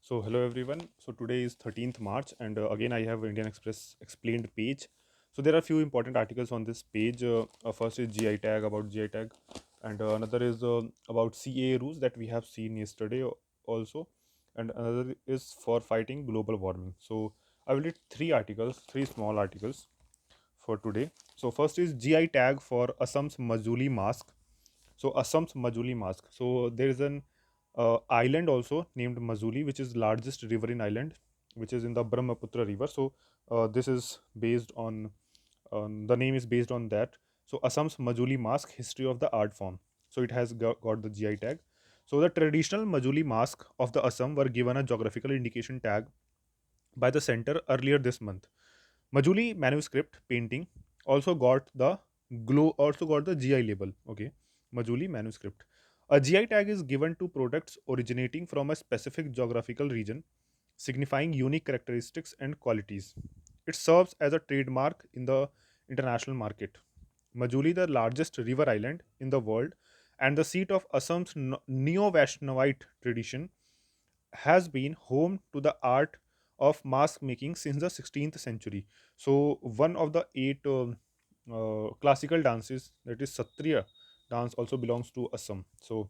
So hello everyone. So today is 13th March and again I have Indian Express explained page. So there are few important articles on this page. First is GI tag, about GI tag, and another is about CA rules that we have seen yesterday also, and another is for fighting global warming. So I will read three articles, three small articles for today. So first is GI tag for Assam's Majuli mask. So Assam's Majuli mask. So there is an island also named Majuli, which is largest river in island, which is in the Brahmaputra river. So this is based on the name is based on that. So Assam's Majuli mask, history of the art form. So it has got the GI tag. So the traditional Majuli mask of the Assam were given a geographical indication tag by the center earlier this month. Majuli manuscript painting also got the GI label. Okay, Majuli manuscript. A GI tag is given to products originating from a specific geographical region, signifying unique characteristics and qualities. It serves as a trademark in the international market. Majuli, the largest river island in the world and the seat of Assam's Neo Vaishnavite tradition, has been home to the art of mask making since the 16th century. So, one of the eight classical dances, that is Satriya dance, also belongs to Assam. So,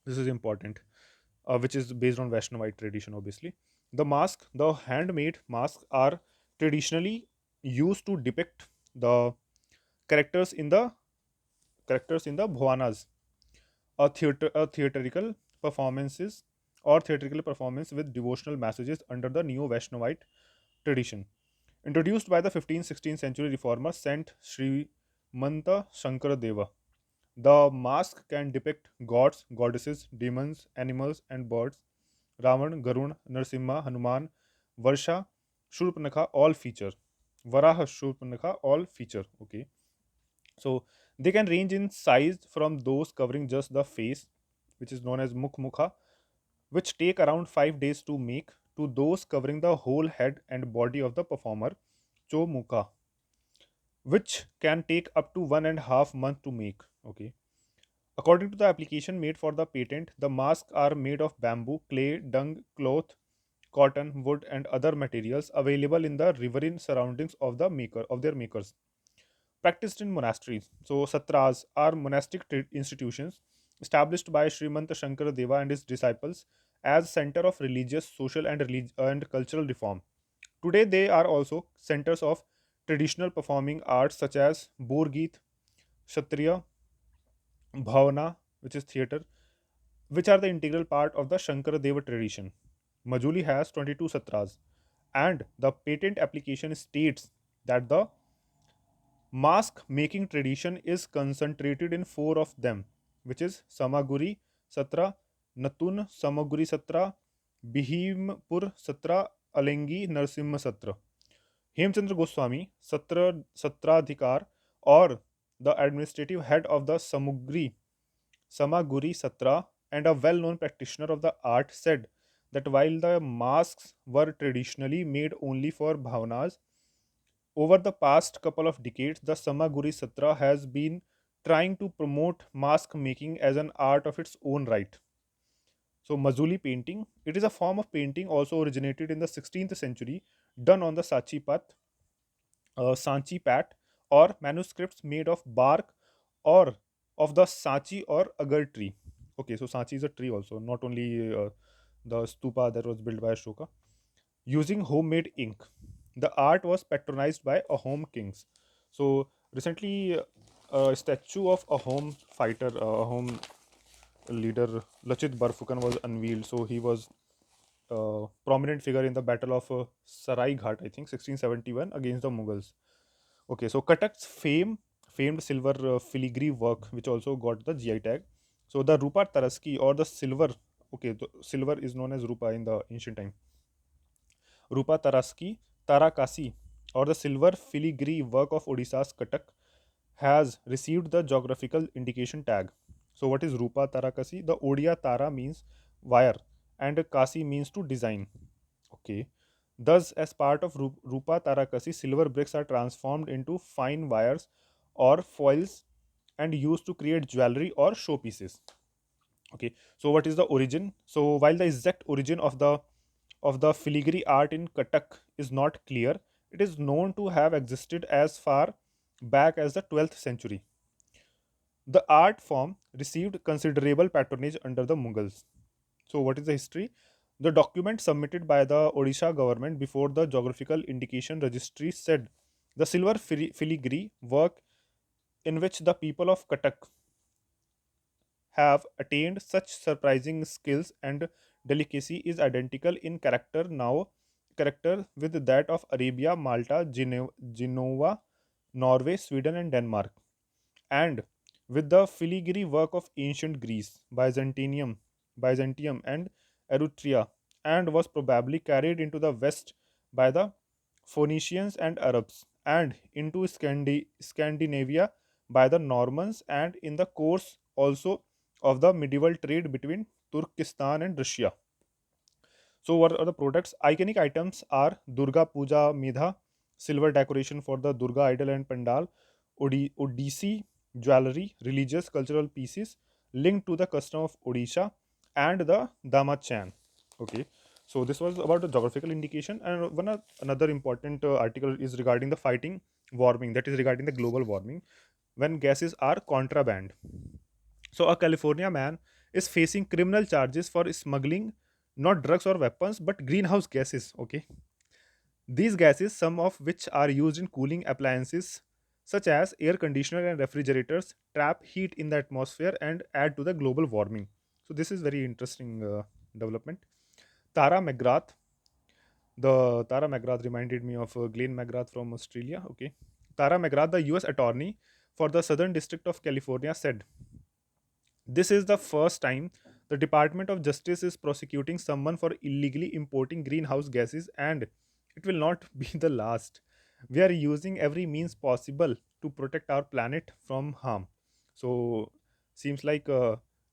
this is important, which is based on Vaishnavite tradition, obviously. The handmade masks, are traditionally used to depict the characters in the bhuvanas, a theatrical performances or theatrical performance with devotional messages under the neo Vaishnavite tradition. Introduced by the 15th-16th century reformer Saint Srimanta Shankaradeva, the mask can depict gods, goddesses, demons, animals, and birds. Ravan, Garun, Narsimha, Hanuman, Varsha, Shurpanakha all feature. Varaha, Shurpanakha all feature. Okay, so they can range in size from those covering just the face, which is known as mukha, which take around 5 days to make, to those covering the whole head and body of the performer, chomukha, which can take up to 1.5 months to make. Okay. According to the application made for the patent, the masks are made of bamboo, clay, dung, cloth, cotton, wood, and other materials available in the riverine surroundings of their makers. Practiced in monasteries. So satras are monastic institutions established by Srimanta Shankara Deva and his disciples as center of religious, social, and cultural reform. Today, they are also centers of traditional performing arts such as Borgeet, Kshatriya, Bhavana, which is theatre, which are the integral part of the Shankara Deva tradition. Majuli has 22 satras, and the patent application states that the mask making tradition is concentrated in four of them, which is Samaguri Satra, Natun Samaguri Satra, Bihimpur Satra, Alengi Narsimha Satra. Hemchandra Goswami, Satradhikar, or the administrative head of the Samaguri Satra, and a well known practitioner of the art, said that while the masks were traditionally made only for bhavanas, over the past couple of decades, the Samaguri Satra has been trying to promote mask making as an art of its own right. So, Mazuli painting, it is a form of painting also originated in the 16th century, done on the Sanchi pat, or manuscripts made of bark or of the Sanchi or agar tree. Okay, so Sanchi is a tree also, not only the stupa that was built by Ashoka. Using homemade ink. The art was patronized by Ahom kings. So recently, a statue of Ahom fighter, Ahom leader Lachit Barfukan was unveiled. So he was a prominent figure in the Battle of Sarai Ghat, I think, 1671 against the Mughals. Okay, so Katak's famed silver filigree work, which also got the GI tag. So the Rupa Taraski, or the silver, okay, the silver is known as Rupa in the ancient time. Rupa Taraski, Tarakasi, or the silver filigree work of Odisha's Katak, has received the geographical indication tag. So, what is Rupa Tarakasi? The Odia Tara means wire, and Kasi means to design. Okay. Thus, as part of Rupa Tarakasi, silver bricks are transformed into fine wires or foils and used to create jewelry or showpieces. Okay, so what is the origin? So while the exact origin of the of the filigree art in Kathak is not clear. It is known to have existed as far back as the 12th century. The art form received considerable patronage under the Mughals. So, what is the history? The document submitted by the Odisha government before the Geographical Indication Registry said the silver filigree work in which the people of Katak have attained such surprising skills and delicacy is identical in character with that of Arabia, Malta, Genova, Norway, Sweden, and Denmark, and with the filigree work of ancient Greece, Byzantium, and Eritrea, and was probably carried into the west by the Phoenicians and Arabs, and into Scandinavia by the Normans, and in the course also of the medieval trade between Turkestan and Russia. So, what are the products? Iconic items are Durga Puja Medha, silver decoration for the Durga idol and pandal, Odissi jewelry, religious cultural pieces linked to the custom of Odisha, and the Damachan. Okay, so this was about the geographical indication, and another important article is regarding the fighting warming, that is regarding the global warming when gases are contraband. So, a California man is facing criminal charges for smuggling not drugs or weapons but greenhouse gases. Okay, these gases, some of which are used in cooling appliances such as air conditioner and refrigerators, trap heat in the atmosphere and add to the global warming. So, this is very interesting development. Tara McGrath, the Tara McGrath reminded me of Glenn McGrath from Australia. Okay, Tara McGrath, the U.S. attorney for the Southern District of California, said this is the first time the Department of Justice is prosecuting someone for illegally importing greenhouse gases, and it will not be the last. We are using every means possible to protect our planet from harm. So, seems like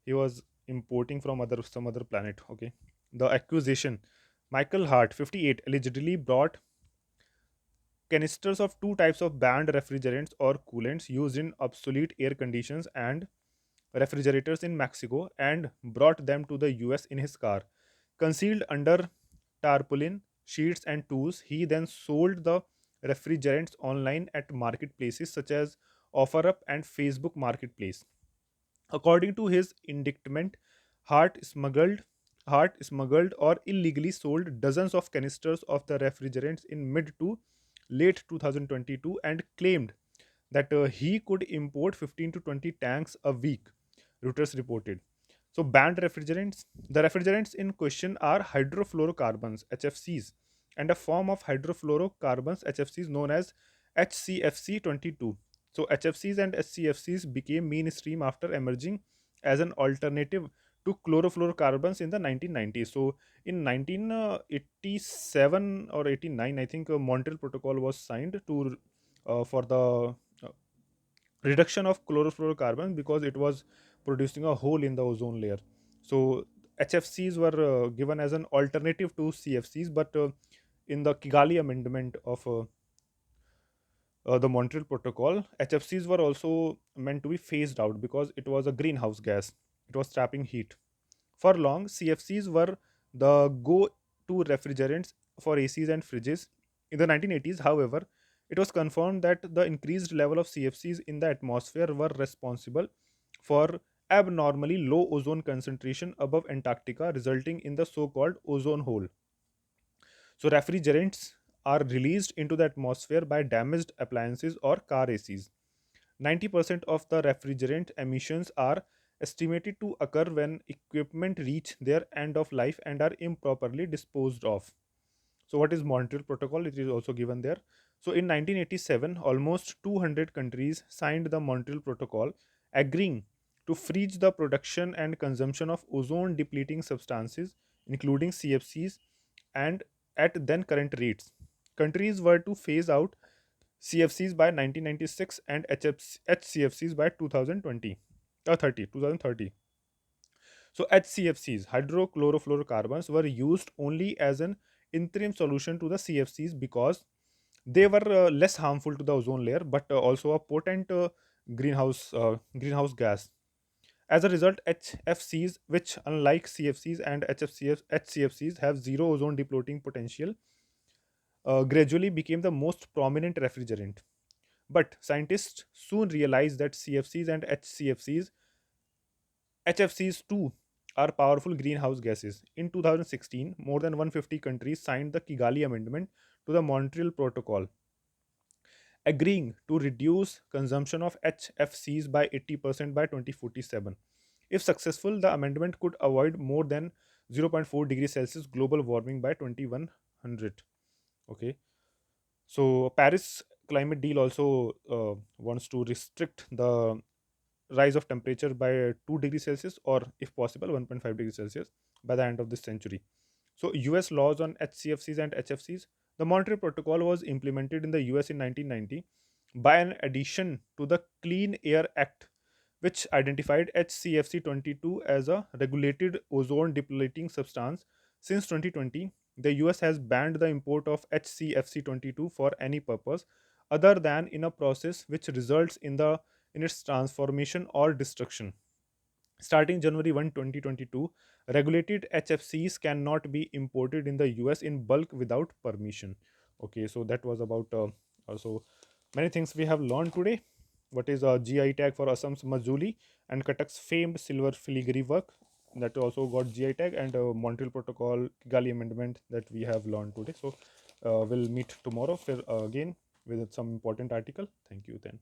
he was importing from some other planet. Okay, the accusation: Michael Hart, 58, allegedly brought canisters of two types of banned refrigerants or coolants used in obsolete air conditions and refrigerators in Mexico and brought them to the US in his car. Concealed under tarpaulin, sheets, and tools, he then sold the refrigerants online at marketplaces such as OfferUp and Facebook Marketplace. According to his indictment, Hart smuggled Hart smuggled or illegally sold dozens of canisters of the refrigerants in mid to late 2022 and claimed that he could import 15 to 20 tanks a week, Reuters reported. So, banned refrigerants. The refrigerants in question are hydrofluorocarbons, HFCs, and a form of hydrofluorocarbons, HFCs, known as HCFC 22. So, HFCs and HCFCs became mainstream after emerging as an alternative to chlorofluorocarbons in the 1990s. So, in 1987 or 89, I think Montreal Protocol was signed to for the reduction of chlorofluorocarbons because it was producing a hole in the ozone layer. So HFCs were given as an alternative to CFCs, but in the Kigali Amendment of the Montreal Protocol, HFCs were also meant to be phased out because it was a greenhouse gas. It was trapping heat. For long, CFCs were the go to refrigerants for ACs and fridges. In the 1980s, however, it was confirmed that the increased level of CFCs in the atmosphere were responsible for abnormally low ozone concentration above Antarctica, resulting in the so called ozone hole. So, refrigerants are released into the atmosphere by damaged appliances or car ACs. 90% of the refrigerant emissions are estimated to occur when equipment reach their end of life and are improperly disposed of. So, what is Montreal Protocol? It is also given there. So, in 1987, almost 200 countries signed the Montreal Protocol, agreeing to freeze the production and consumption of ozone depleting substances, including CFCs, and at then current rates. Countries were to phase out CFCs by 1996 and HCFCs by 2030. So HCFCs, hydrochlorofluorocarbons, were used only as an interim solution to the CFCs because they were less harmful to the ozone layer, but also a potent greenhouse gas. As a result, HFCs, which unlike CFCs and HCFCs have zero ozone depleting potential, gradually became the most prominent refrigerant. But scientists soon realized that CFCs and HFCs too are powerful greenhouse gases. In 2016, more than 150 countries signed the Kigali Amendment to the Montreal Protocol, agreeing to reduce consumption of HFCs by 80% by 2047. If successful, the amendment could avoid more than zero point 0.4 degrees Celsius global warming by 2100. Okay. So Paris climate deal also wants to restrict the rise of temperature by 2 degrees Celsius, or if possible 1.5 degrees Celsius by the end of this century. So US laws on HCFCs and HFCs. The Montreal Protocol was implemented in the US in 1990 by an addition to the Clean Air Act, which identified HCFC 22 as a regulated ozone depleting substance. Since 2020, the US has banned the import of HCFC 22 for any purpose other than in a process which results in its transformation or destruction. Starting January 1, 2022, regulated HFCs cannot be imported in the US in bulk without permission. Okay, so that was about also many things we have learned today. What is a GI tag for Assam's Majuli and Katak's famed silver filigree work that also got GI tag, and Montreal Protocol Kigali Amendment that we have learned today. So we'll meet tomorrow for again with some important article. Thank you then.